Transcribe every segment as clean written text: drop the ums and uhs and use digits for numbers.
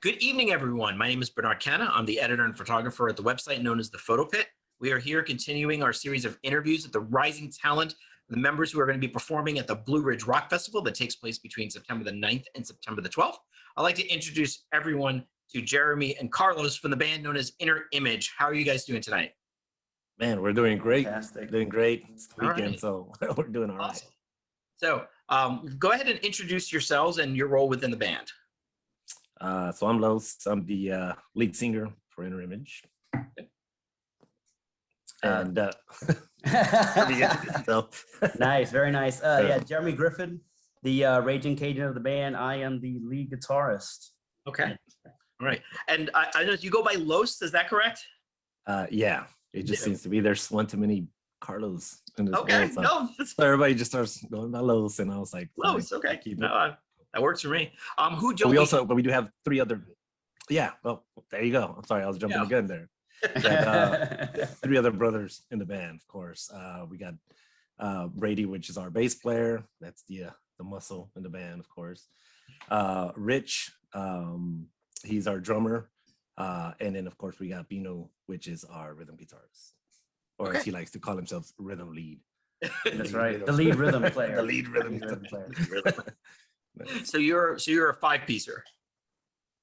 Good evening, everyone. My name is Bernard Canna. I'm the editor and photographer at the website known as The Photo Pit. We are here continuing our series of interviews with the rising talent, the members who are going to be performing at the Blue Ridge Rock Festival that takes place between September the 9th and September the 12th. I'd like to introduce everyone to Jeremy and Carlos from the band known as Inner Image. How are you guys doing tonight? Man, we're doing great. Fantastic. Doing great. It's the All weekend, right. so we're doing all right. Awesome. So go ahead and introduce yourselves and your role within the band. So I'm Los. I'm the lead singer for Inner Image. And so, Nice, very nice. Yeah, Jeremy Griffin, the Raging Cajun of the band. I am the lead guitarist. Okay. All right. And I know you go by Los, is that correct? yeah, it just seems to be there's one too many Carlos in this Okay. world. So, No, so everybody just starts going by Los, and I was like, Los. Okay. That works for me. Who But we do have three other. Yeah. Well, there you go. I'm sorry, I was jumping the gun there. Three other brothers in the band, of course. We got Brady, which is our bass player. That's the muscle in the band, of course. Rich, he's our drummer. And then, of course, we got Bino, which is our rhythm guitarist. Or as he likes to call himself, rhythm lead. That's right. The lead rhythm player. The lead rhythm player. So you're a five-piecer.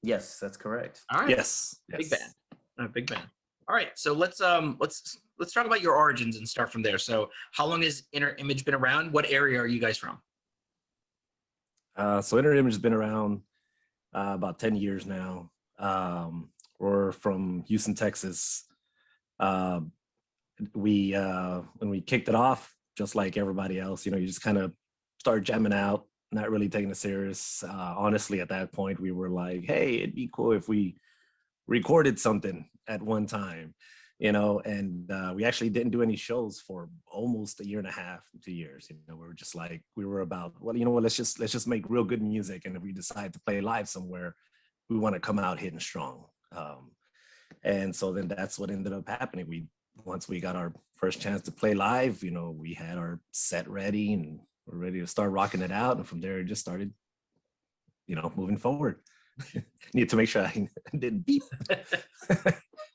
Yes, that's correct. All right. Yes. Big band. Big band. All right. So let's talk about your origins and start from there. So how long has Inner Image been around? What area are you guys from? So Inner Image has been around about 10 years now. We're from Houston, Texas. When we kicked it off, just like everybody else, you just kind of start jamming out, not really taking it serious. Honestly, at that point, we were like, hey, it'd be cool if we recorded something at one time, and we actually didn't do any shows for almost a year and a half, 2 years. We were just like, we were about, well, let's just make real good music. And if we decide to play live somewhere, we want to come out hitting strong. And so then that's what ended up happening. Once we got our first chance to play live, we had our set ready and we're ready to start rocking it out. And from there, it just started, moving forward. Need to make sure I didn't beep.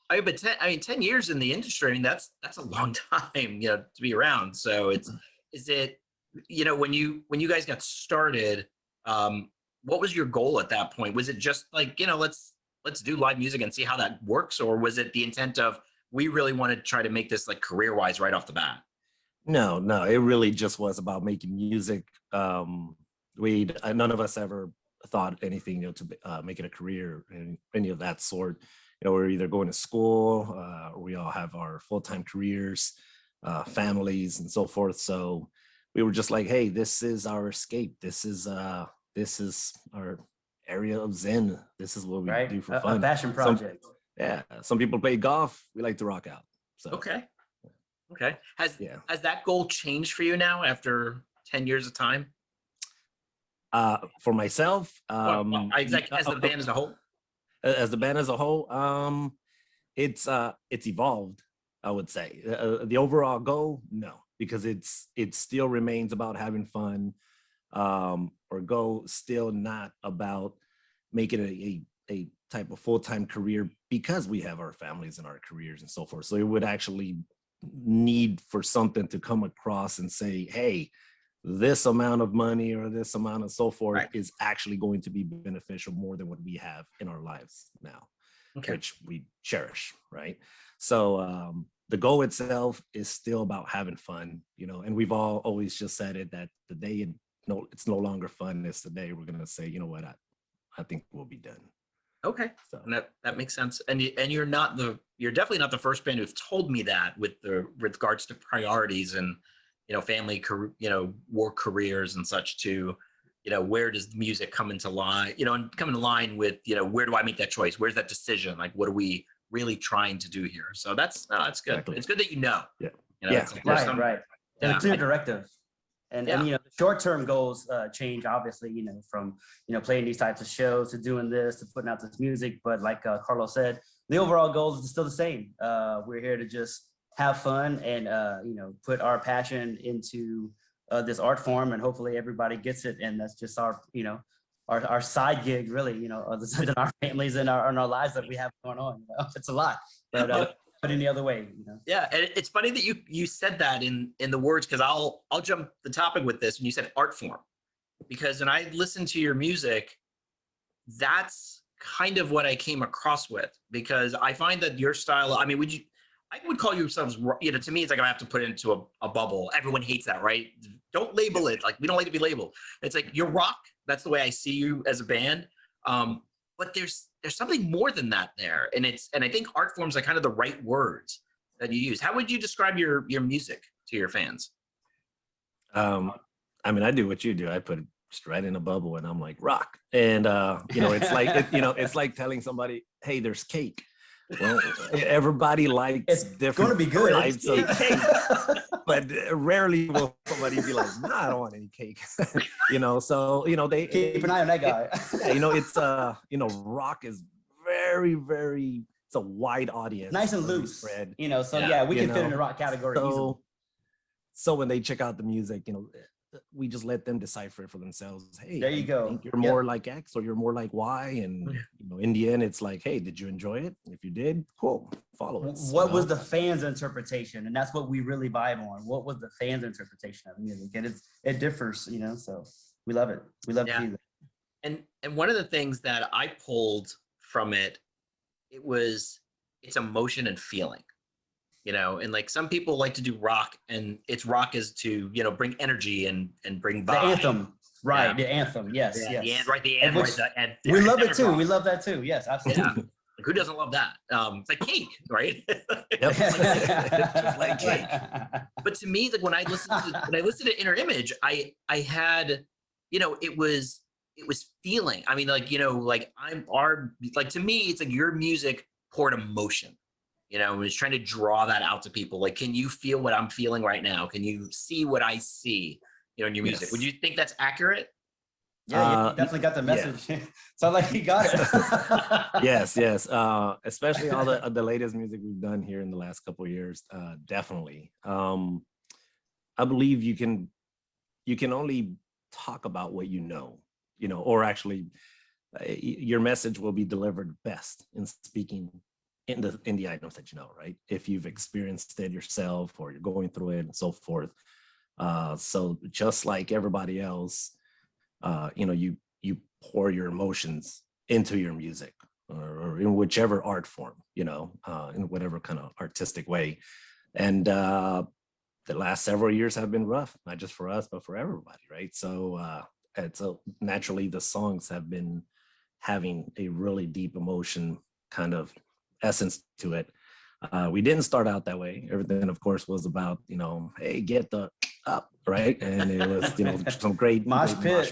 But 10 years in the industry, that's a long time, to be around. So is it, when you guys got started, what was your goal at that point? Was it just like, let's do live music and see how that works? Or was it the intent of, we really want to try to make this like career-wise right off the bat? No, it really just was about making music. None of us ever thought anything, to make it a career and any of that sort. We're either going to school, or we all have our full-time careers, families, and so forth. So we were just like, hey, this is our escape. This is our area of zen. This is what we do for fun. A passion project. Some people play golf. We like to rock out. So okay. Has that goal changed for you now after 10 years of time? For myself, as the band as a whole. As the band as a whole, it's evolved, I would say. The overall goal, no, because it still remains about having fun. Or goal still not about making it a type of full-time career, because we have our families and our careers and so forth. So it would actually need for something to come across and say, hey, this amount of money or this amount of so forth is actually going to be beneficial more than what we have in our lives now, which we cherish, right? So the goal itself is still about having fun, and we've all always just said it, that the day it's no longer fun, it's the day we're going to say, you know what, I think we'll be done. Okay, so and that makes sense. And you're definitely not the first band who've told me that with regards to priorities and family, work careers and such too. Where does the music come into line? And come into line with where do I make that choice? Where's that decision? Like, what are we really trying to do here? So that's good. Exactly. It's good that Right. There's a clear directive. And the short-term goals change, obviously, from, playing these types of shows to doing this, to putting out this music. But like Carlos said, the overall goal is still the same. We're here to just have fun and, put our passion into this art form, and hopefully everybody gets it. And that's just our, our side gig, really, other than our families and our lives that we have going on. It's a lot, but any other way, Yeah, and it's funny that you said that in the words, because I'll jump the topic with this when you said art form, because when I listen to your music, that's kind of what I came across with, because I find that your style, I mean, I would call yourselves, to me, it's like I have to put it into a bubble. Everyone hates that, right? Don't label it. Like, we don't like to be labeled. It's like, you're rock. That's the way I see you as a band. But there's something more than that there. And I think art forms are kind of the right words that you use. How would you describe your music to your fans? I mean, I do what you do. I put it just right in a bubble and I'm like, rock. And, it's like, it's like telling somebody, hey, there's cake. Well, everybody likes it's different gonna be good. types of cake, but rarely will somebody be like, "No, I don't want any cake." So they keep an eye on that guy. It's rock is very, very. It's a wide audience, nice and loose, spread. So we can fit in the rock category. So when they check out the music, we just let them decipher it for themselves. Hey, there you go. I think you're more like X or you're more like Y. And in the end, it's like, hey, did you enjoy it? If you did, cool, follow it. What was the fans' interpretation? And that's what we really vibe on. What was the fans' interpretation of the music? And it differs, so we love it. We love to see that. And one of the things that I pulled from it, it's emotion and feeling. And like some people like to do rock, and it's rock is to, bring energy and bring vibe. The anthem, right? Yeah. The anthem, yes. The anthem. We love it too. We love that too. Yes, absolutely. Yeah. Like, who doesn't love that? It's like cake, right? Just like cake. But to me, like when I listened to Inner Image, I had, it was feeling. I mean, like, to me, it's like your music poured emotion. It's trying to draw that out to people. Like, can you feel what I'm feeling right now? Can you see what I see, in your music? Yes. Would you think that's accurate? Yeah, you definitely got the message. Yeah. Sounds like you got it. Yes. Especially all the latest music we've done here in the last couple of years. Definitely. I believe you can only talk about what or actually your message will be delivered best in speaking in the items that right? If you've experienced it yourself or you're going through it and so forth. So just like everybody else, you pour your emotions into your music or in whichever art form, in whatever kind of artistic way. And the last several years have been rough, not just for us, but for everybody, right? So naturally the songs have been having a really deep emotion kind of essence to it. We didn't start out that way. Everything, of course, was about, hey, get the up, right? And it was, some great mosh pits,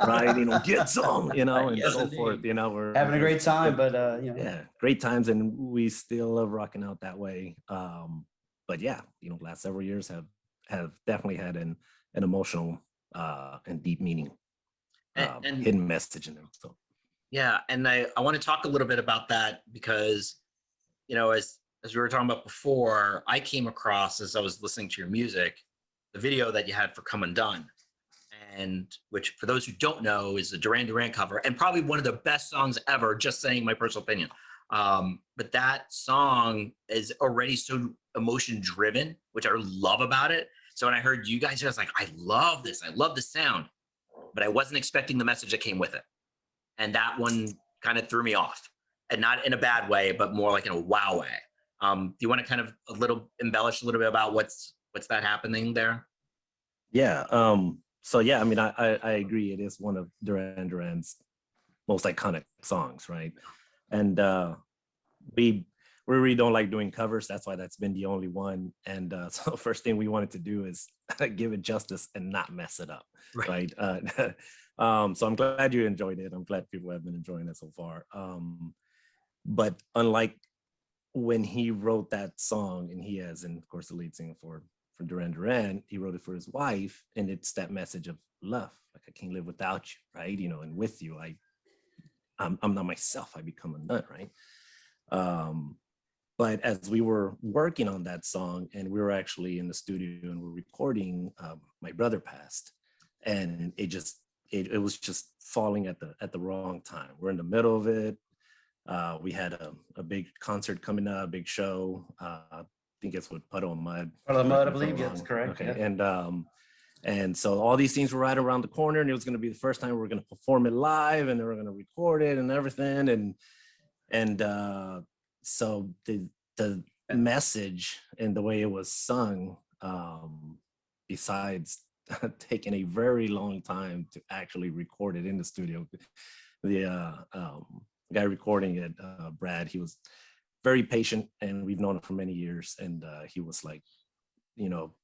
right? Get some, and yes, so indeed. forth. We're having a great time, but yeah, great times, and we still love rocking out that way. But yeah, last several years have definitely had an emotional and deep meaning, and hidden message in them. So. Yeah, and I want to talk a little bit about that because, as we were talking about before, I came across, as I was listening to your music, the video that you had for Come Undone, and which, for those who don't know, is a Duran Duran cover and probably one of the best songs ever, just saying my personal opinion. But that song is already so emotion driven, which I love about it. So when I heard you guys, I was like, I love this. I love the sound, but I wasn't expecting the message that came with it. And that one kind of threw me off, and not in a bad way, but more like in a wow way. Do you want to kind of embellish a little bit about what's that happening there? Yeah. So yeah, I mean, I agree. It is one of Duran Duran's most iconic songs, right? And we really don't like doing covers. That's why that's been the only one. And so first thing we wanted to do is give it justice and not mess it up, right? So I'm glad you enjoyed it. I'm glad people have been enjoying it so far. But unlike when he wrote that song, and he has, and of course, the lead singer for Duran Duran, he wrote it for his wife, and it's that message of love. Like, I can't live without you, right? And with you, I'm not myself. I become undone, right? But as we were working on that song, and we were actually in the studio and we're recording, my brother passed, and it it was just falling at the wrong time. We're in the middle of it. We had a big concert coming up, a big show. I think it's with Puddle and Mud. Puddle and Mud, I Correct me if I'm believe. Yes, wrong. correct. Okay, Yeah. and so all these things were right around the corner, and it was going to be the first time we were going to perform it live, and they were going to record it and everything, so the message and the way it was sung, besides taking a very long time to actually record it in the studio, the guy recording it, Brad, he was very patient, and we've known him for many years, and he was like, you know,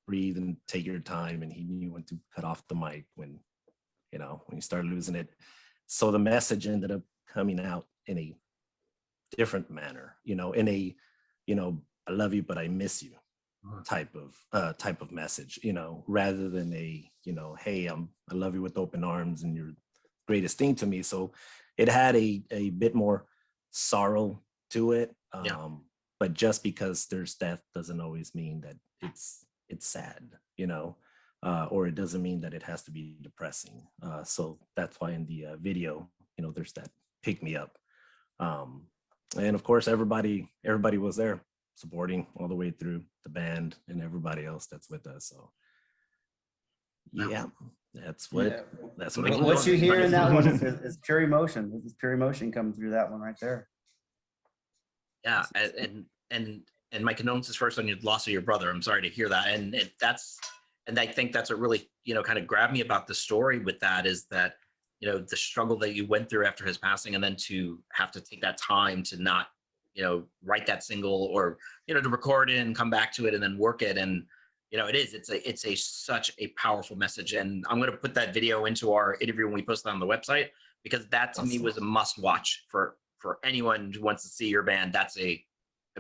breathe and take your time, and he knew when to cut off the mic when you start losing it. So the message ended up coming out in a different manner, in a, I love you but I miss you type of message, rather than a, hey, I love you with open arms and you're the greatest thing to me. So it had a bit more sorrow to it. But just because there's death doesn't always mean that it's sad, or it doesn't mean that it has to be depressing. So that's why in the video, there's that pick me up. And of course, everybody was there supporting all the way through, the band and everybody else that's with us. So yeah, that's what what you hear in that one is pure emotion. It's pure emotion coming through that one right there. Yeah, and my condolences first on your loss of your brother. I'm sorry to hear that. And I think that's what really, kind of grabbed me about the story with that, is that, the struggle that you went through after his passing, and then to have to take that time to not, write that single, or, to record it and come back to it and then work it. And, it's such a powerful message. And I'm going to put that video into our interview when we post it on the website, because that to me was a must watch for anyone who wants to see your band. That's a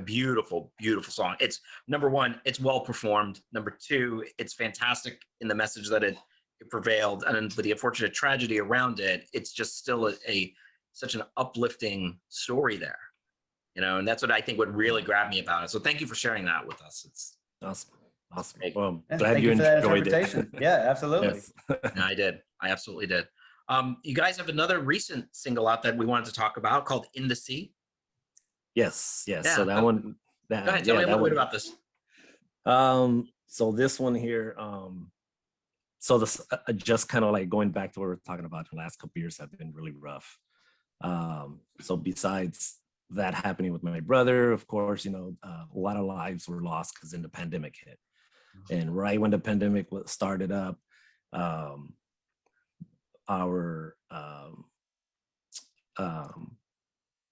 beautiful, beautiful song. It's, number one, it's well performed. Number two, it's fantastic in the message that it prevailed. And with the unfortunate tragedy around it, it's just still such an uplifting story there, and that's what I think would really grab me about it. So thank you for sharing that with us. It's awesome. great. Well, Yeah, glad you enjoyed it. Yeah, absolutely. Yes. No, I did. I absolutely did. You guys have another recent single out that we wanted to talk about called In the Sea. Yes. Yeah. So that one. Go ahead, tell me a little bit about this. So this one here, so this just kind of like going back to what we were talking about, the last couple of years have been really rough. So besides that happening with my brother, of course, a lot of lives were lost because then the pandemic hit. And right when the pandemic started up, our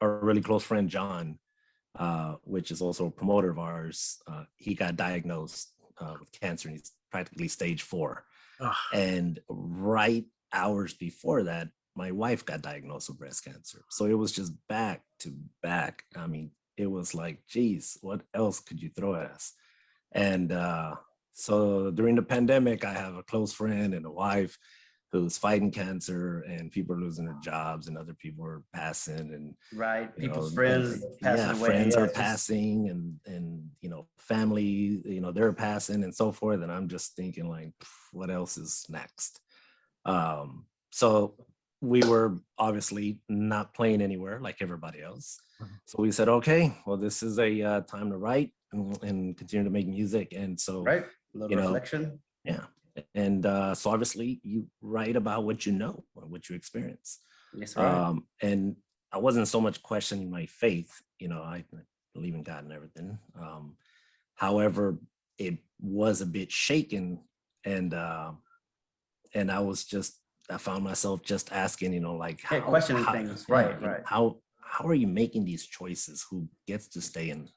really close friend John, which is also a promoter of ours, he got diagnosed with cancer, and he's practically stage 4. And right hours before that, my wife got diagnosed with breast cancer. So it was just back to back. I mean, it was like, geez, what else could you throw at us? And so during the pandemic, I have a close friend and a wife who's fighting cancer, and people are losing their jobs, and other people are passing, and right, people's friends passing away. Friends are passing, and family, they're passing, and so forth. And I'm just thinking, like, what else is next? So we were obviously not playing anywhere like everybody else. So we said, okay, well, this is a time to write and continue to make music. And so, right, a little reflection. Yeah. And so obviously you write about what you know or what you experience. Yes, right. And I wasn't so much questioning my faith. I believe in God and everything. However, it was a bit shaken, and I found myself just asking, like, questioning things. Right. How are you making these choices? Who gets to stay and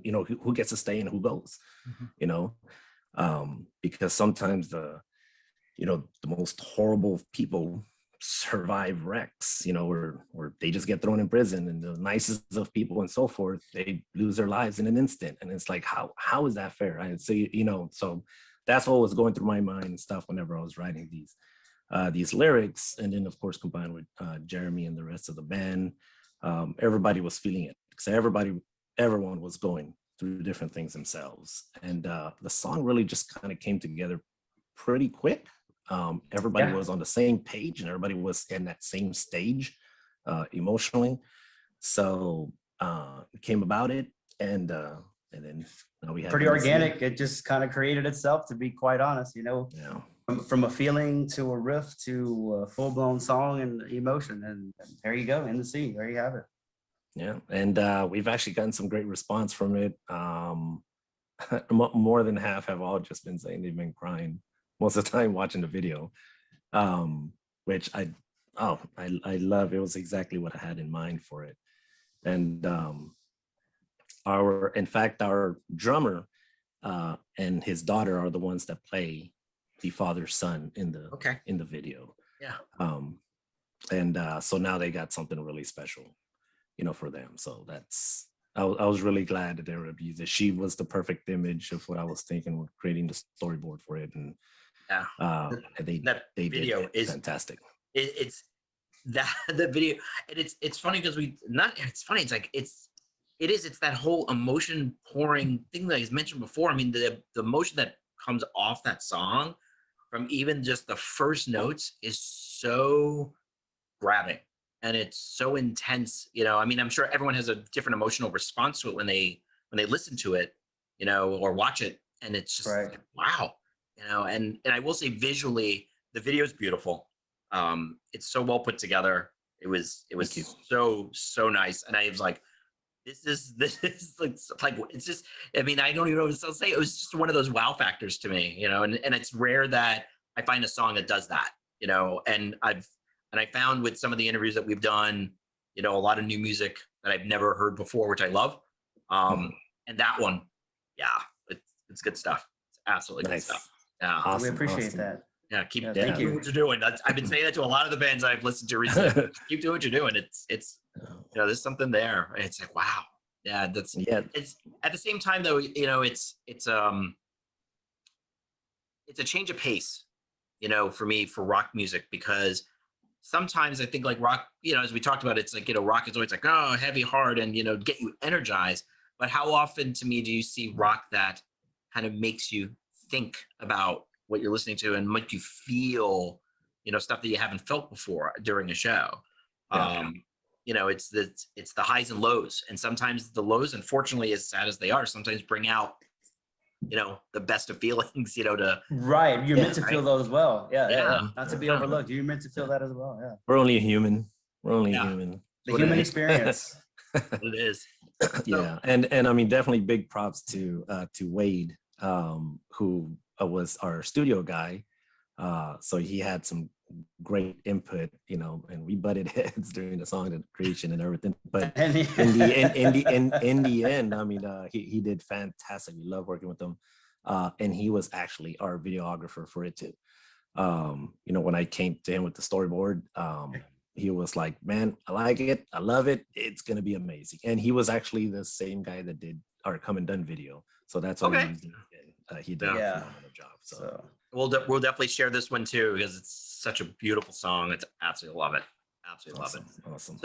who gets to stay and who goes? Because sometimes the most horrible people survive wrecks, or they just get thrown in prison, and the nicest of people and so forth, they lose their lives in an instant. And it's like, how is that fair? Right? So, so that's what was going through my mind and stuff whenever I was writing these lyrics. And then of course, combined with Jeremy and the rest of the band, everybody was feeling it, because everyone was going through different things themselves. And the song really just kind of came together pretty quick. Everybody Yeah. was on the same page and everybody was in that same stage emotionally. So it came about it, and then we have Pretty NDC. organic. It just kind of created itself, to be quite honest, Yeah. from a feeling to a riff to a full-blown song and emotion. And there you go, in the sea. There you have it. Yeah, and we've actually gotten some great response from it. More than half have all just been saying they've been crying most of the time watching the video, which I love. It was exactly what I had in mind for it. And in fact, our drummer and his daughter are the ones that play the father-son in the video. Yeah. And so now they got something really special, for them. So I was really glad that they were abused. That she was the perfect image of what I was thinking when creating the storyboard for it. And that they video did is fantastic. It's that the video, and it's funny because it's that whole emotion pouring thing that I mentioned before. I mean, the emotion that comes off that song from even just the first notes is so grabbing. And it's so intense, I mean, I'm sure everyone has a different emotional response to it when they listen to it, or watch it. And it's just Right. like, wow, and I will say visually, the video is beautiful. It's so well put together. It was so nice. And I was like, this is like, it's just, I mean, I don't even know what to say. It was just one of those wow factors to me, and it's rare that I find a song that does that, and I found with some of the interviews that we've done, a lot of new music that I've never heard before, which I love. And that one, yeah, it's good stuff. It's absolutely Nice. good stuff. Yeah. We Awesome, appreciate awesome. that. Yeah. Keep thank doing you. what you're doing. I've been saying that to a lot of the bands I've listened to recently. Keep doing what you're doing. It's there's something there. It's like, wow. Yeah. It's at the same time though, it's a change of pace, for me, for rock music, because sometimes I think like rock, as we talked about, it's like, rock is always like, oh, heavy, hard, and, get you energized. But how often to me do you see rock that kind of makes you think about what you're listening to and make you feel, stuff that you haven't felt before during a show? Yeah. It's the highs and lows. And sometimes the lows, unfortunately, as sad as they are, sometimes bring out, the best of feelings, to Right. You're meant to right? feel those as well. Yeah. Yeah. Not to be overlooked. You're meant to feel that as well. Yeah. We're only a human. Yeah. Human. The human experience. It is. Yeah. And I mean, definitely big props to Wade, who was our studio guy. So he had some great input, and we butted heads during the song creation and everything. But in the end, I mean, he did fantastic. We love working with him, and he was actually our videographer for it too. When I came to him with the storyboard, he was like, "Man, I like it. I love it. It's gonna be amazing." And he was actually the same guy that did our Come and Done video, so that's why we used him again. He did a phenomenal job. So. We'll definitely share this one too, because it's such a beautiful song. It's absolutely love it. Absolutely love it. Awesome.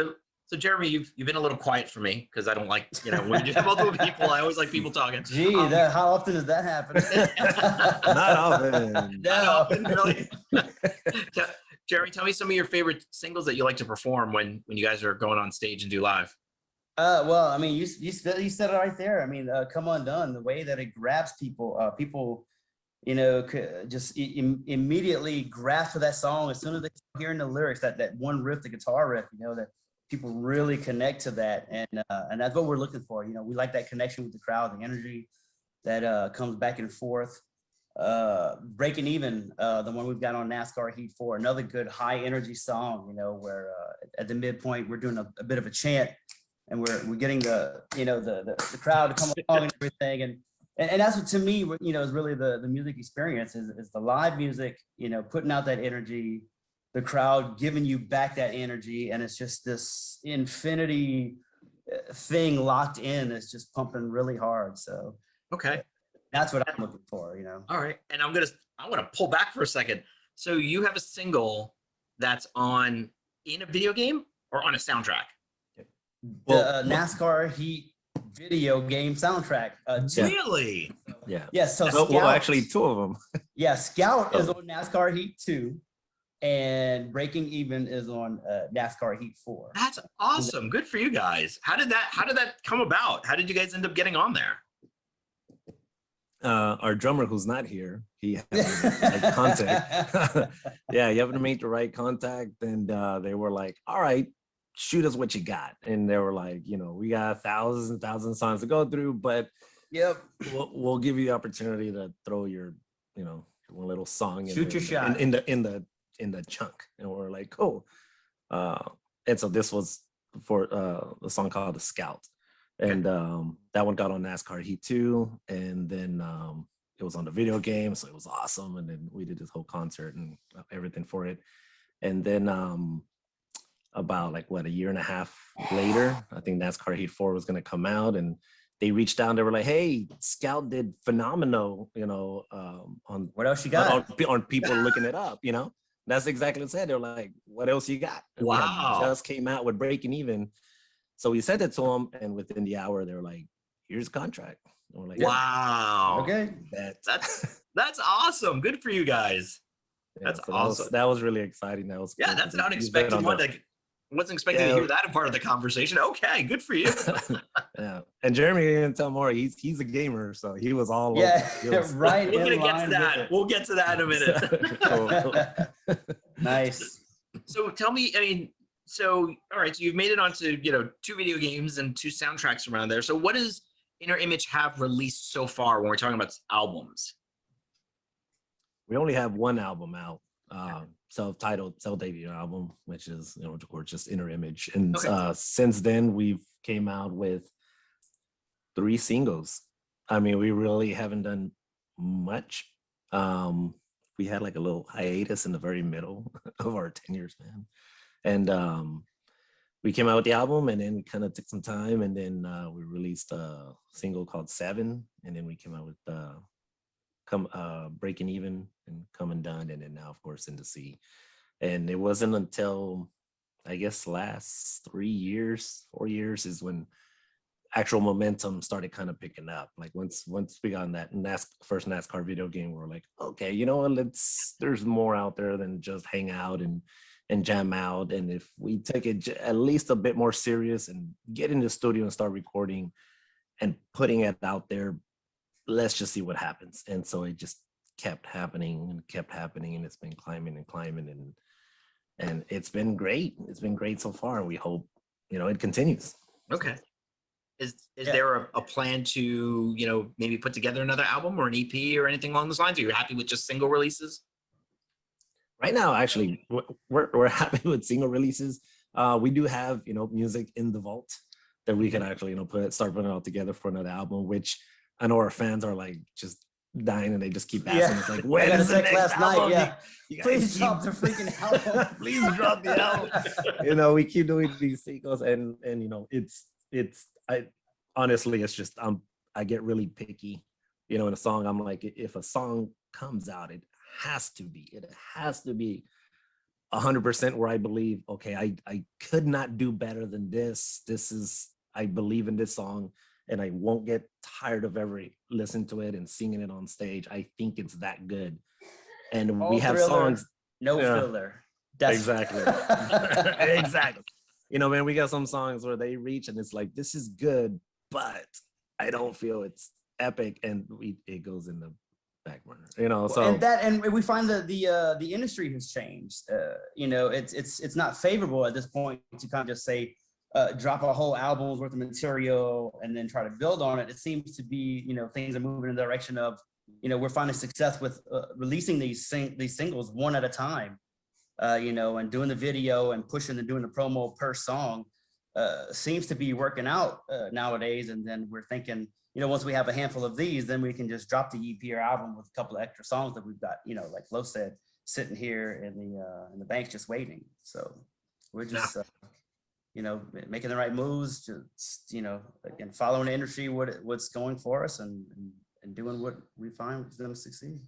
So Jeremy, you've been a little quiet for me because I don't like, when you have multiple people, I always like people talking. Gee, how often does that happen? Not often. Not often, really. Jeremy, tell me some of your favorite singles that you like to perform when you guys are going on stage and do live. Well, I mean, you said it right there. I mean, Come Undone, the way that it grabs people, people, just immediately grasp for that song as soon as they start hearing the lyrics, that one riff, the guitar riff, that people really connect to that. And that's what we're looking for. We like that connection with the crowd, the energy that comes back and forth. Breaking Even, the one we've got on NASCAR Heat 4, another good high energy song, where at the midpoint, we're doing a bit of a chant, and we're getting the crowd to come along and everything. And that's what, to me, is really the music experience is the live music, putting out that energy, the crowd giving you back that energy. And it's just this infinity thing locked in. It's just pumping really hard. So, okay. That's what I'm looking for, All right. And I want to pull back for a second. So you have a single that's in a video game or on a soundtrack? The NASCAR Heat video game soundtrack. Really? Yeah. Yeah. So well, actually, two of them. Yeah, Scout is on NASCAR Heat 2, and Breaking Even is on NASCAR Heat 4. That's awesome. Good for you guys. How did that come about? How did you guys end up getting on there? Our drummer, who's not here, he had the right contact. Yeah, you have to make the right contact, and they were like, "All right, shoot us what you got." And they were like, "You know, we got thousands and thousands of songs to go through, but Yep, we'll give you the opportunity to throw your, you know, one little song shoot your shot in the chunk." And we're like, "Cool." And so this was for the song called "The Scout." And that one got on NASCAR Heat 2, and then it was on the video game, so it was awesome. And then we did this whole concert and everything for it. And then about like a year and a half later, I think NASCAR Heat 4 was going to come out, and they reached out. They were like, "Hey, Scout did phenomenal, you know, on what else you got on people looking it up, you know." That's exactly what they said. They were like, "What else you got?" And wow, we just came out with Breaking Even. So we sent it to them, and within the hour, they were like, "Here's a contract." And we're like, wow, okay, that's awesome. Good for you guys. Yeah, that's so awesome. That was really exciting. That was cool. That's an unexpected one. Like, wasn't expecting to hear that part of the conversation. Okay, good for you. Yeah, and Jeremy didn't tell more. He's a gamer, so he was all over. Right. We're gonna get to that. We'll get to that in a minute. Nice. So tell me, I mean, so all right, so you've made it onto 2 video games and 2 soundtracks around there. So what does Inner Image have released so far when we're talking about albums? We only have one album out, self-titled, self-debut album, which is, of course, just Inner Image. And since then, we've came out with 3 singles. I mean, we really haven't done much. We had like a little hiatus in the very middle of our 10 years, man. And we came out with the album, and then kind of took some time, and then we released a single called 7, and then we came out with Breaking Even and Come Undone, and then now, of course, Into Sea. And it wasn't until, I guess, last 4 years is when actual momentum started kind of picking up. Like once we got on that first NASCAR video game, we're like, okay, you know what, there's more out there than just hang out and jam out. And if we take it at least a bit more serious and get in the studio and start recording and putting it out there, let's just see what happens. And so it just kept happening, and it's been climbing and climbing, and it's been great. It's been great so far, and we hope it continues. Okay. Is there a plan to maybe put together another album or an EP or anything along those lines? Are you happy with just single releases? Right now, actually, we're happy with single releases. We do have music in the vault that we can actually start putting it all together for another album, which I know our fans are like just dying, and they just keep asking us like, "When is the next album?" Night, please drop the freaking album. Please drop the album. We keep doing these singles, and I honestly, it's just I get really picky. In a song, I'm like, if a song comes out, it has to be 100% where I believe, okay, I could not do better than this. I believe in this song, and I won't get tired of ever listening to it and singing it on stage. I think it's that good. And we have songs. No filler. Exactly. Exactly. Man, we got some songs where they reach and it's like, this is good, but I don't feel it's epic. And it goes in the back burner, so. And we find that the industry has changed. It's not favorable at this point to kind of just say, drop a whole album's worth of material and then try to build on it. It seems to be, things are moving in the direction of, we're finding success with releasing these singles one at a time, and doing the video and pushing and doing the promo per song seems to be working out nowadays. And then we're thinking, once we have a handful of these, then we can just drop the EP or album with a couple of extra songs that we've got, like Lo said, sitting here in the bank just waiting. So we're just making the right moves, just again, following the industry, what's going for us, and doing what we find is going to succeed.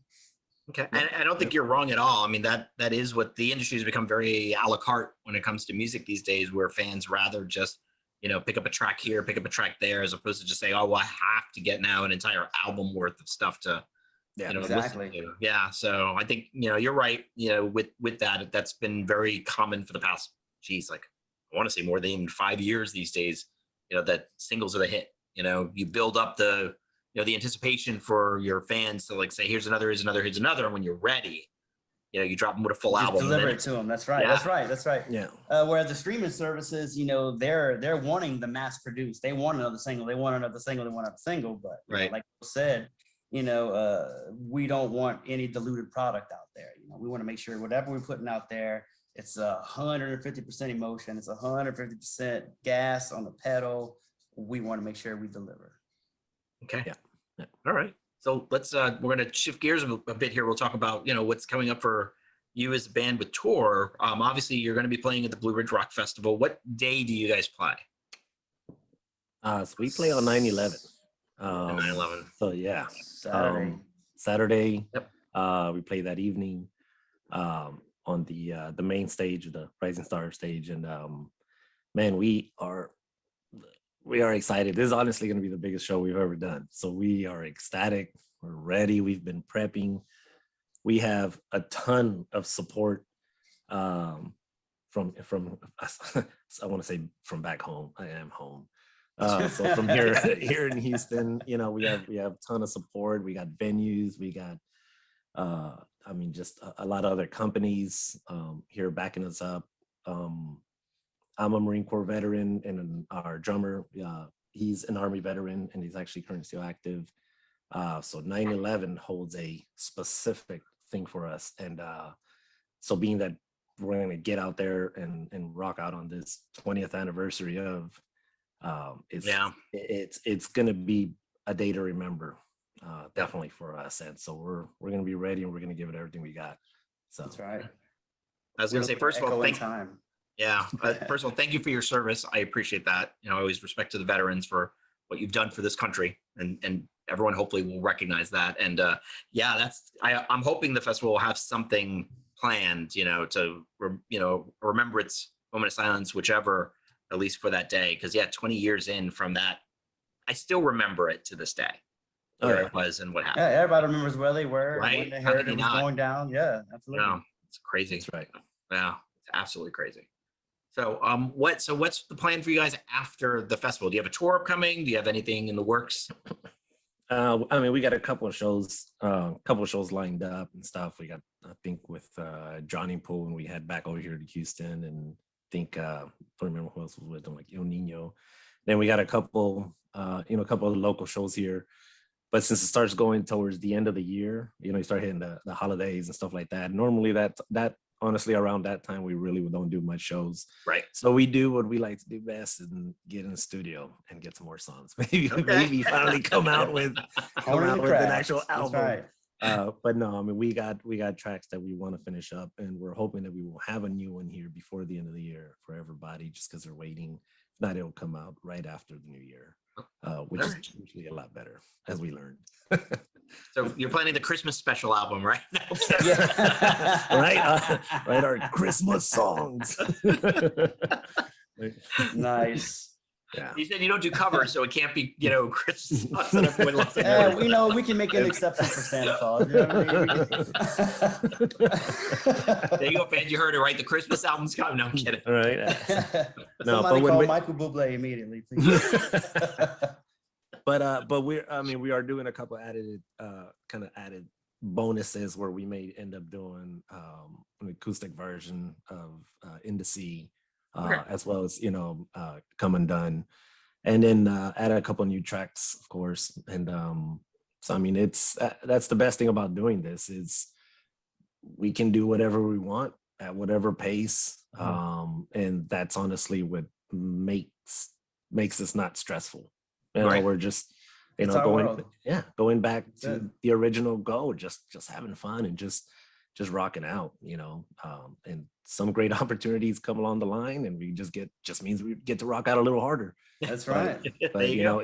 Okay, and I don't think you're wrong at all. I mean, that is what the industry has become, very a la carte when it comes to music these days, where fans rather just pick up a track here, pick up a track there, as opposed to just say, oh, well, I have to get now an entire album worth of stuff to Yeah, you know, exactly. listen to. Yeah. So I think, you know, you're right. You know, with that, that's been very common for the past, geez, like I want to say more than even 5 years these days, you know, that singles are the hit. You know, you build up the, you know, the anticipation for your fans to like say, here's another, here's another. And when you're ready, you know, you drop them with a full Just album. and deliver then it to them. That's right. Yeah. That's right. That's right. Yeah. Whereas the streaming services, you know, they're wanting the mass produce. They want another single. They want another single. They want another single. But you know, Right. like you said, you know, we don't want any diluted product out there. You know, we want to make sure whatever we're putting out there, it's 150% emotion. It's 150% gas on the pedal. We want to make sure we deliver. Okay. Yeah. All right. So let's we're gonna shift gears a bit here. We'll talk about, you know, what's coming up for you as a band with tour. Obviously you're gonna be playing at the Blue Ridge Rock Festival. What day do you guys play? So we play on 9/11. 9/11. So yeah, Saturday. Saturday. Yep. We play that evening on the main stage, the Rising Star stage, and man, we are excited. This is honestly going to be the biggest show we've ever done. So we are ecstatic. We're ready. We've been prepping. We have a ton of support from I want to say from back home. I am home. So from here in Houston, you know, we have a ton of support. We got venues. We got I mean, just a lot of other companies here backing us up. I'm a Marine Corps veteran, and our drummer, he's an Army veteran, and he's actually currently still active. So 9/11 holds a specific thing for us, and so being that we're going to get out there and rock out on this 20th anniversary of, it's going to be a day to remember, definitely for us, and so we're going to be ready, and we're going to give it everything we got. So That's right. I was gonna say, first of all, time. Yeah. First of all, thank you for your service. I appreciate that. You know, I always respect to the veterans for what you've done for this country, and everyone hopefully will recognize that. And yeah, I'm hoping the festival will have something planned, you know, to remember its moment of silence, whichever, at least for that day. Because yeah, 20 years in from that, I still remember it to this day. Where it was and what happened. Yeah, everybody remembers where they were, right? when they heard it was going down. Yeah, absolutely. No, it's crazy. that's right. Yeah, it's absolutely crazy. So what's the plan for you guys after the festival? Do you have a tour upcoming? Do you have anything in the works? I mean, we got a couple of shows lined up and stuff. We got, I think, with Johnny Pool when we head back over here to Houston, and I think I don't remember who else was with them, like El Nino. Then we got a couple of local shows here. But since it starts going towards the end of the year, you know, you start hitting the holidays and stuff like that. Normally that honestly, around that time, we really don't do much shows. Right. So we do what we like to do best and get in the studio and get some more songs. Maybe finally come out with an actual album. That's right. But no, I mean, we got tracks that we want to finish up, and we're hoping that we will have a new one here before the end of the year for everybody, just because they're waiting. If not, it'll come out right after the new year, which is usually a lot better, as we learned. So you're planning the Christmas special album, right? Right, our Christmas songs. Nice. Yeah. You said you don't do covers, so it can't be, you know, Christmas songs that everyone loves. Yeah, we know we can make an exception for Santa Claus. You know what I mean? There you go, fans. You heard it, right? The Christmas album's coming. No, I'm kidding. All right. No, Somebody but call Michael Bublé immediately, please. But we are doing a couple added bonuses where we may end up doing an acoustic version of In the Sea, as well as, you know, Come Undone, and then add a couple new tracks, of course. And so I mean, it's that's the best thing about doing this is we can do whatever we want at whatever pace, and that's honestly what makes us not stressful. You know, we're just, you know, going back to the original goal, just having fun and just rocking out, you know, and some great opportunities come along the line, and we just means we get to rock out a little harder. That's right. But you know,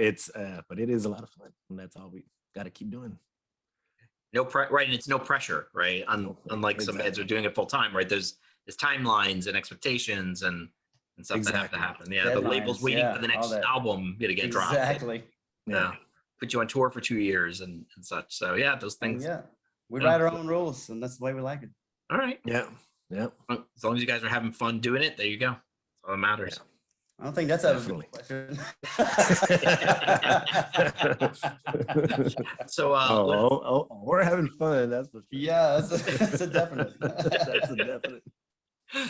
but it is a lot of fun, and that's all we got to keep doing. Right, and it's no pressure, right? Unlike some bands are doing it full time, right? There's timelines and expectations and stuff that have to happen. Yeah, the label's waiting for the next album to get dropped. Exactly. Yeah. put you on tour for 2 years and such. So yeah, those things. Yeah, we Yeah. write our own rules, and that's the way we like it. All right. Yeah. Yeah. Well, as long as you guys are having fun doing it, there you go. That's all that matters. I don't think that's a Definitely. good question. So we're having fun. That's for sure. Yeah, that's a definite. That's a definite.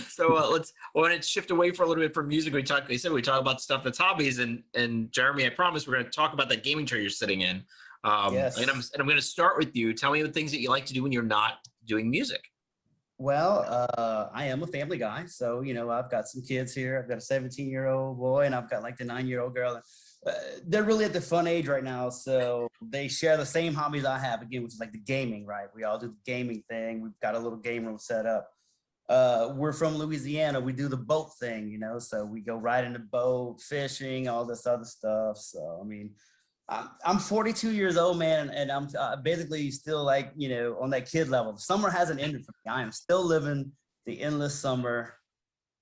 So let's shift away for a little bit from music. We talk about stuff that's hobbies, and Jeremy, I promise we're going to talk about that gaming chair you're sitting in. Yes. And I'm going to start with you. Tell me the things that you like to do when you're not doing music. Well, I am a family guy, so I've got some kids here. I've got a 17-year-old boy, and I've got like the 9-year-old girl. They're really at the fun age right now, so they share the same hobbies I have again, which is like the gaming. Right? We all do the gaming thing. We've got a little game room set up. We're from Louisiana. We do the boat thing, so we go riding the boat, fishing, all this other stuff. So I mean, I'm 42 years old, man, and I'm basically still like, on that kid level. The summer hasn't ended for me. I am still living the endless summer,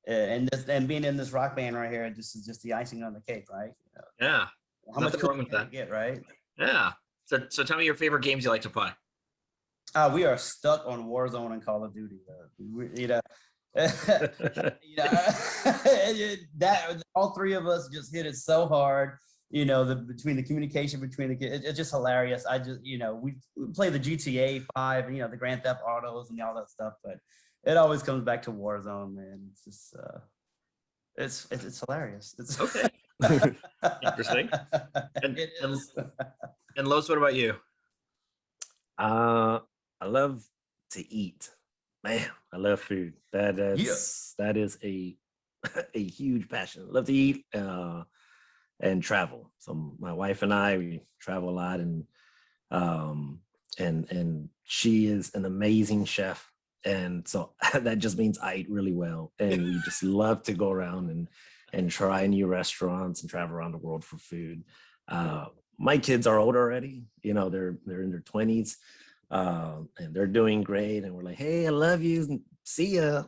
and being in this rock band right here. This is just the icing on the cake, right? Yeah. How much Nothing wrong with can you that. get, right? Yeah. So tell me your favorite games you like to play. We are stuck on Warzone and Call of Duty. That all three of us just hit it so hard. Between the communication between the kids, it's just hilarious. I just, we play the GTA 5, the Grand Theft Autos and all that stuff, but it always comes back to Warzone, man. It's just, it's hilarious. It's Okay. Interesting. And, It and, is. and Los, what about you? I love to eat. Man, I love food. That is a a huge passion. I love to eat and travel. So my wife and I, we travel a lot, and she is an amazing chef. And so that just means I eat really well. And we just love to go around and try new restaurants and travel around the world for food. My kids are older already. They're in their 20s. And they're doing great, and we're like, hey, I love you, and see ya.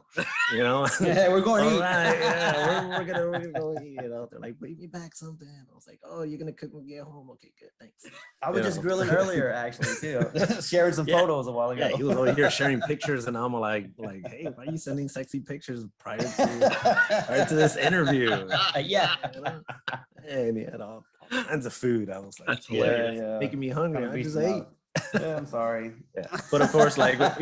Yeah, we're going to All eat. right, yeah, we're gonna go eat. They're like, bring me back something. I was like, oh, you're gonna cook when we get home? Okay, good, thanks. I was just grilling earlier, actually, too. Sharing some photos a while ago. Yeah, he was over here sharing pictures, and I'm like, hey, why are you sending sexy pictures prior to this interview? Yeah. And he had all kinds of food. I was like, That's hilarious. making me hungry. I just ate. Yeah, I'm sorry. Yeah. But of course, like, if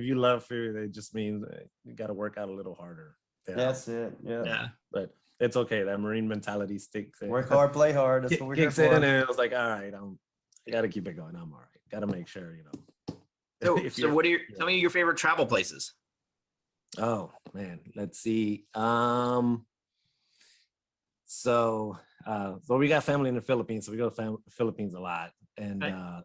you love food, it just means you got to work out a little harder. That's it. Yeah. Yeah. But it's okay. That Marine mentality sticks. Work hard, play hard. That's what we're here Kicks in, for. and I was like, all right, I got to keep it going. I'm all right. Got to make sure, So what are tell me your favorite travel places? Oh man, let's see. So we got family in the Philippines, so we go to the Philippines a lot, and Okay.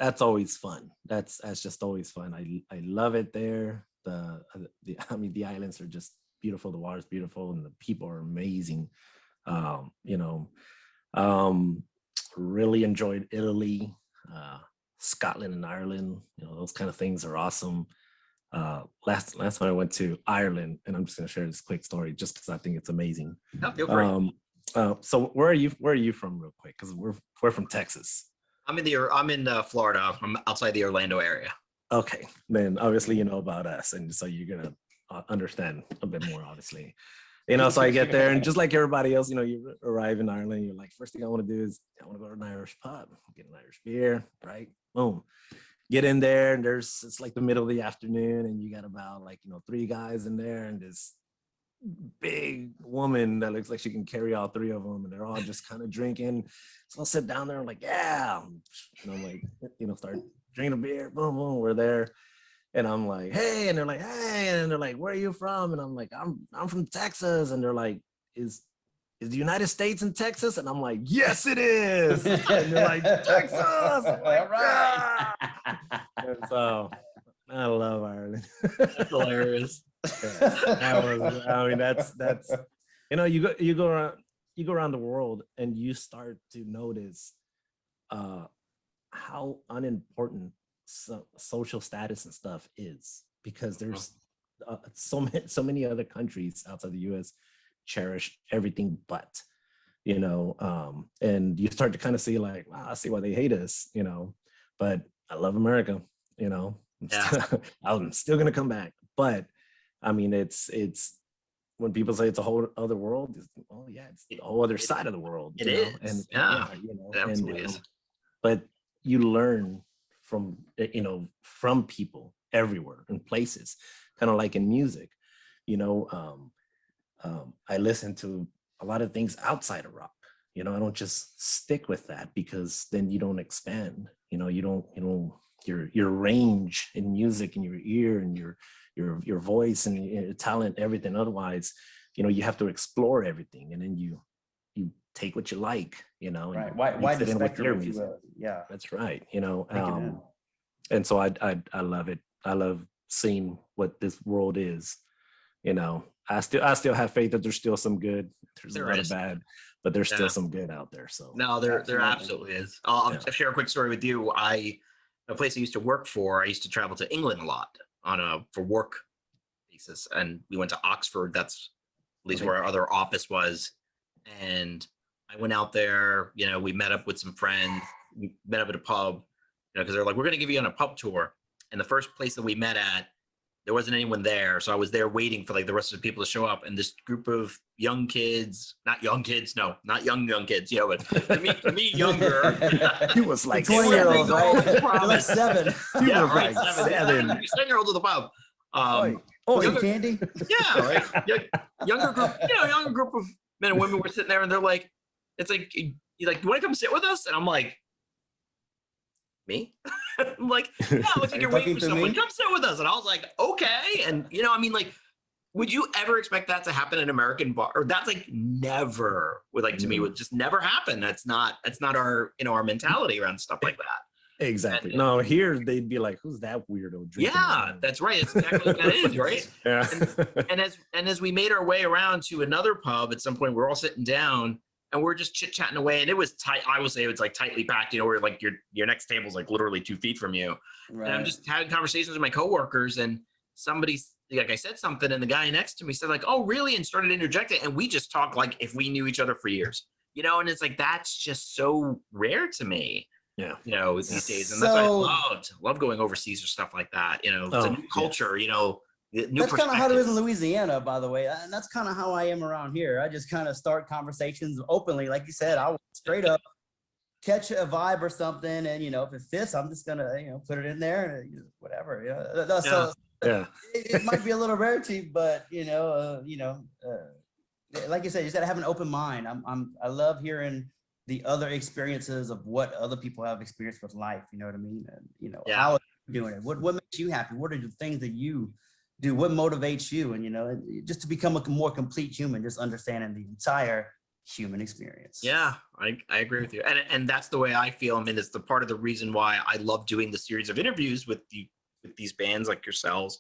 that's always fun. That's just always fun. I love it there. The islands are just beautiful. The water's beautiful, and the people are amazing. Really enjoyed Italy, Scotland, and Ireland. Those kind of things are awesome. Last time I went to Ireland, and I'm just gonna share this quick story just because I think it's amazing. No, feel free. So where are you from, real quick? Because we're from Texas. I'm in Florida. I'm outside the Orlando area. Okay, then obviously you know about us, and so you're gonna understand a bit more, obviously. So I get there, and just like everybody else, you arrive in Ireland, you're like, first thing I want to do is I want to go to an Irish pub, get an Irish beer, right? Boom. Get in there, and it's like the middle of the afternoon, and you got about 3 guys in there, and this big woman that looks like she can carry all 3 of them, and they're all just kind of drinking. So I'll sit down there, I'm like, yeah, and I'm like, start drinking a beer, boom, boom, we're there. And I'm like, hey, and they're like, hey, and they're like, where are you from? And I'm like, I'm from Texas. And they're like, is the United States in Texas? And I'm like, yes, it is. And they're like, Texas. I'm like, All right. and so I love Ireland. That's hilarious. That's you go around the world, and you start to notice how unimportant social status and stuff is, because there's so many other countries outside the US cherish everything but and you start to kind of see like, wow, I see why they hate us, but I love America, Yeah. I'm still going to come back. But I mean, it's when people say it's a whole other world, oh yeah, it's a whole other side of the world. It is. And Yeah. it absolutely is. But you learn from from people everywhere in places, kind of like in music. I listen to a lot of things outside of rock. I don't just stick with that, because then you don't expand. You don't your range in music and your ear and your voice and your talent, everything. Otherwise, you have to explore everything, and then you take what you like, Right. and Why mix it the in with spectrum, your if you music. will. Yeah. That's right. Take it in. And so I love it. I love seeing what this world is. I still have faith that there's still some good. There's a lot of bad, but there's still some good out there. So no, there absolutely is. I'll share a quick story with you. A place I used to work for, I used to travel to England a lot for work basis, and we went to Oxford. That's at least where our other office was. And I went out there, we met up with some friends, we met up at a pub, because they're like, we're going to give you on a pub tour. And the first place that we met at, there wasn't anyone there. So I was there waiting for like the rest of the people to show up. And this group of young kids, not young kids, no, not young kids, but to me younger. He was like 20-year-olds, right? Like 7. Yeah, was right. like 7. 7-year-olds at the pub. Younger, candy? Yeah, right. Younger group of men and women were sitting there, and they're like, it's like, you like, you want to come sit with us? And I'm like, me? I'm like, yeah, looks like you're waiting for someone. Come sit with us. And I was like, okay. And like, would you ever expect that to happen in an American bar? Or that's like never would to me would just never happen. That's not our our mentality around stuff like that. Exactly. No, here they'd be like, who's that weirdo drinking? Yeah, that's right. It's exactly what that is, right? Yeah. And as we made our way around to another pub at some point, we're all sitting down and we're just chit-chatting away, and it was tight. I will say it was like tightly packed, where like your next table's like literally 2 feet from you. Right. And I'm just having conversations with my coworkers, and somebody, like I said something, and the guy next to me said like, oh, really? And started interjecting. And we just talked like if we knew each other for years, and it's like, that's just so rare to me. Yeah. These days. And that's why I love going overseas or stuff like that. It's a new culture, That's kind of how it is in Louisiana, by the way. And that's kind of how I am around here. I just kind of start conversations openly. Like you said, I will straight up catch a vibe or something. And, if it fits, I'm just going to, put it in there and whatever. So it might be a little rarity, but, like you said, you just got to have an open mind. I love hearing the other experiences of what other people have experienced with life. You know what I mean? And, how are you doing it? What makes you happy? What are the things that you do? What motivates you? And, just to become a more complete human, just understanding the entire human experience. Yeah, I agree with you. And that's the way I feel. I mean, it's the part of the reason why I love doing the series of interviews with these bands like yourselves,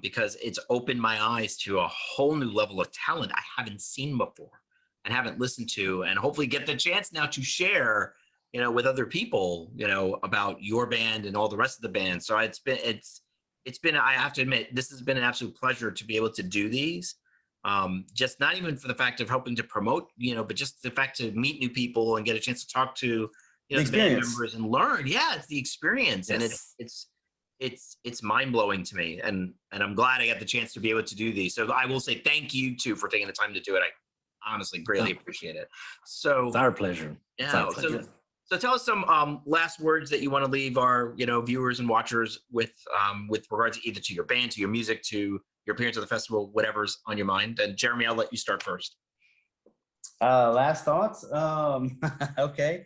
because it's opened my eyes to a whole new level of talent I haven't seen before and haven't listened to, and hopefully get the chance now to share, with other people, about your band and all the rest of the band. So it's been, I have to admit, this has been an absolute pleasure to be able to do these. Just not even for the fact of helping to promote, but just the fact to meet new people and get a chance to talk to, the band members and learn. Yeah, it's the experience. Yes. And it's mind-blowing to me. And I'm glad I got the chance to be able to do these. So I will say thank you too for taking the time to do it. I honestly greatly appreciate it. So it's our pleasure. Yeah. So tell us some last words that you want to leave our viewers and watchers with regards either to your band, to your music, to your appearance at the festival, whatever's on your mind. And Jeremy, I'll let you start first. Last thoughts. Okay.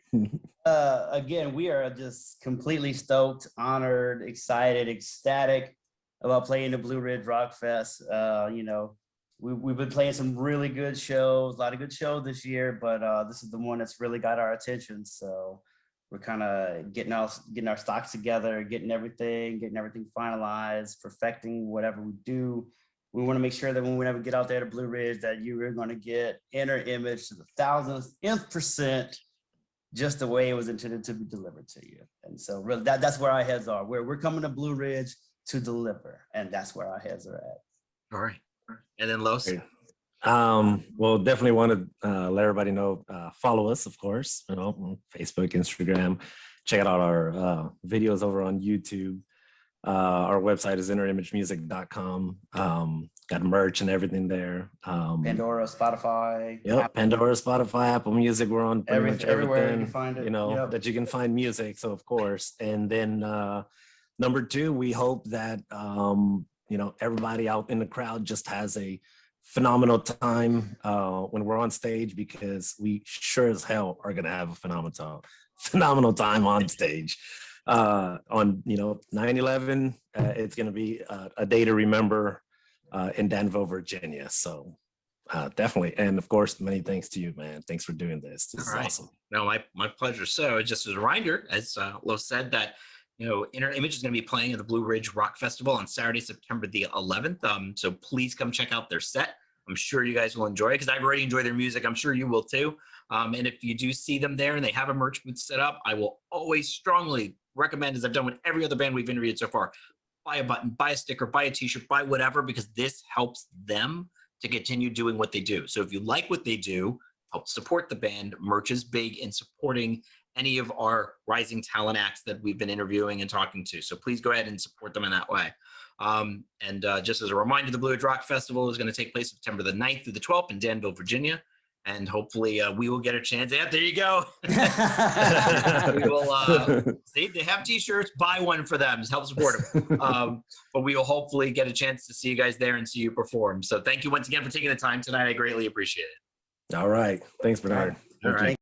Again, we are just completely stoked, honored, excited, ecstatic about playing the Blue Ridge Rock Fest. We've been playing some really good shows, a lot of good shows this year, but this is the one that's really got our attention. So we're kind of getting our stocks together, getting everything finalized, perfecting whatever we do. We want to make sure that when we get out there to Blue Ridge, that you are going to get inner image to the 1000th%, just the way it was intended to be delivered to you. And so really that's where our heads are. We're coming to Blue Ridge to deliver, and that's where our heads are at. All right. And then Los? Well, definitely want to let everybody know, follow us, of course, on Facebook, Instagram. Check out our videos over on YouTube. Our website is innerimagemusic.com. Got merch and everything there. Pandora, Spotify. Yep, Apple, Pandora, Spotify, Apple Music. We're on pretty much everywhere everything, you can find it. Yep. that you can find music. So of course, and then number two, we hope that everybody out in the crowd just has a phenomenal time when we're on stage, because we sure as hell are gonna have a phenomenal time on stage. On 9/11, it's gonna be a day to remember in Danville, Virginia. So definitely, and of course, many thanks to you, man. Thanks for doing this. This is awesome. No, my pleasure. So just as a reminder, as Lo said, that Inner Image is going to be playing at the Blue Ridge Rock Festival on Saturday, September the 11th. So please come check out their set. I'm sure you guys will enjoy it, because I've already enjoyed their music. I'm sure you will too. And if you do see them there and they have a merch booth set up, I will always strongly recommend, as I've done with every other band we've interviewed so far, buy a button, buy a sticker, buy a t-shirt, buy whatever, because this helps them to continue doing what they do. So if you like what they do, help support the band. Merch is big in supporting any of our rising talent acts that we've been interviewing and talking to. So please go ahead and support them in that way. And just as a reminder, the Blue Ridge Rock Festival is going to take place September the 9th through the 12th in Danville, Virginia. And hopefully we will get a chance. Yeah, there you go. We will see, they have t-shirts, buy one for them, help support them. But we will hopefully get a chance to see you guys there and see you perform. So thank you once again for taking the time tonight. I greatly appreciate it. All right. Thanks, Bernard. All right.